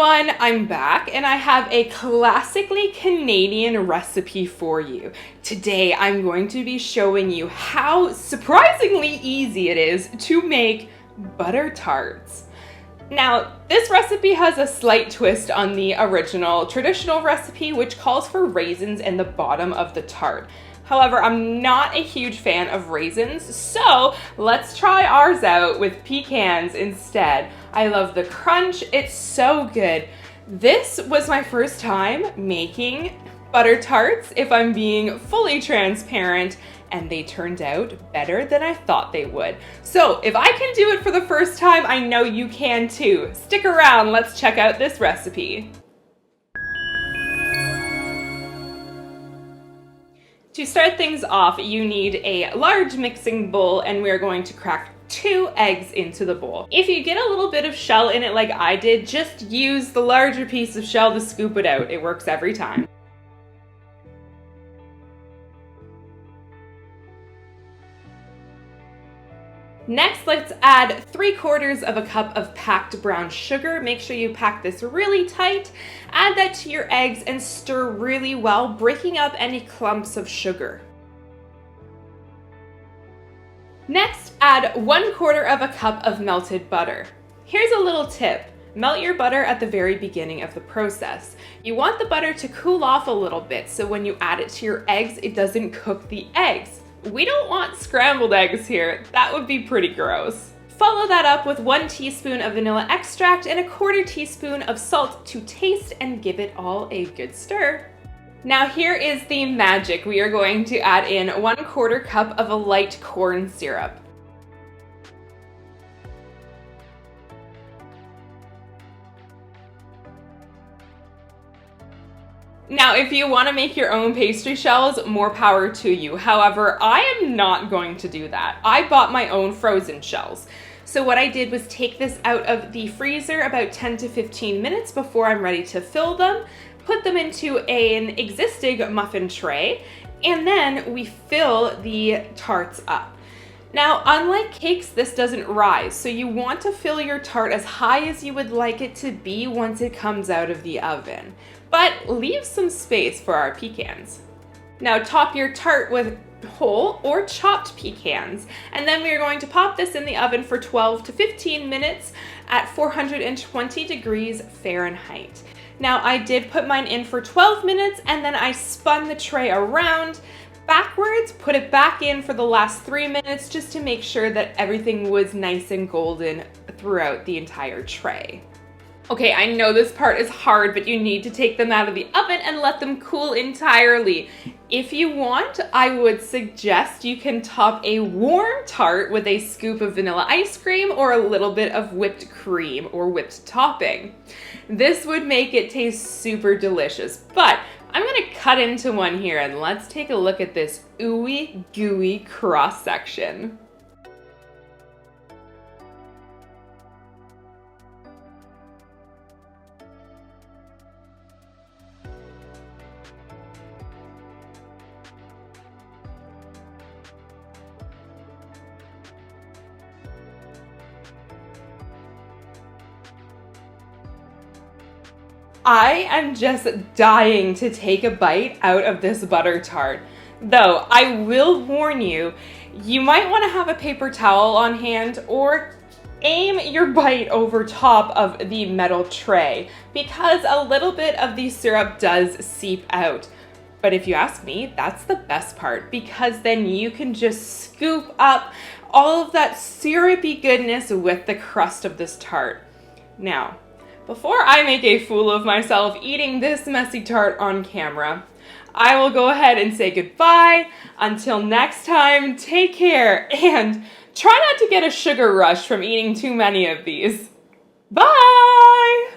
everyone, I'm back and I have a classically Canadian recipe for you. Today I'm going to be showing you how surprisingly easy it is to make butter tarts. Now, this recipe has a slight twist on the original traditional recipe, which calls for raisins in the bottom of the tart. However, I'm not a huge fan of raisins, so let's try ours out with pecans instead. I love the crunch, it's so good. This was my first time making butter tarts, if I'm being fully transparent, and they turned out better than I thought they would. So if I can do it for the first time, I know you can too. Stick around, let's check out this recipe. To start things off, you need a large mixing bowl, and we're going to crack 2 eggs into the bowl. If you get a little bit of shell in it like I did, just use the larger piece of shell to scoop it out. It works every time. Next, let's add 3/4 of a cup of packed brown sugar. Make sure you pack this really tight. Add that to your eggs and stir really well, breaking up any clumps of sugar. Next, add 1/4 of a cup of melted butter. Here's a little tip. Melt your butter at the very beginning of the process. You want the butter to cool off a little bit, so when you add it to your eggs, it doesn't cook the eggs. We don't want scrambled eggs here. That would be pretty gross. Follow that up with 1 teaspoon of vanilla extract and 1/4 teaspoon of salt to taste, and give it all a good stir. Now here is the magic. We are going to add in 1/4 cup of a light corn syrup. Now, if you want to make your own pastry shells, more power to you. However, I am not going to do that. I bought my own frozen shells. So what I did was take this out of the freezer about 10 to 15 minutes before I'm ready to fill them, put them into an existing muffin tray, and then we fill the tarts up. Now, unlike cakes, this doesn't rise, so you want to fill your tart as high as you would like it to be once it comes out of the oven. But leave some space for our pecans. Now top your tart with whole or chopped pecans, and then we are going to pop this in the oven for 12 to 15 minutes at 420 degrees Fahrenheit. Now I did put mine in for 12 minutes, and then I spun the tray around backwards, put it back in for the last 3 minutes just to make sure that everything was nice and golden throughout the entire tray. Okay, I know this part is hard, but you need to take them out of the oven and let them cool entirely. If you want, I would suggest you can top a warm tart with a scoop of vanilla ice cream or a little bit of whipped cream or whipped topping. This would make it taste super delicious, but I'm gonna cut into one here and let's take a look at this ooey gooey cross section. I am just dying to take a bite out of this butter tart. Though, I will warn you, you might want to have a paper towel on hand or aim your bite over top of the metal tray because a little bit of the syrup does seep out. But if you ask me, that's the best part because then you can just scoop up all of that syrupy goodness with the crust of this tart. Now, before I make a fool of myself eating this messy tart on camera, I will go ahead and say goodbye. Until next time, take care and try not to get a sugar rush from eating too many of these. Bye!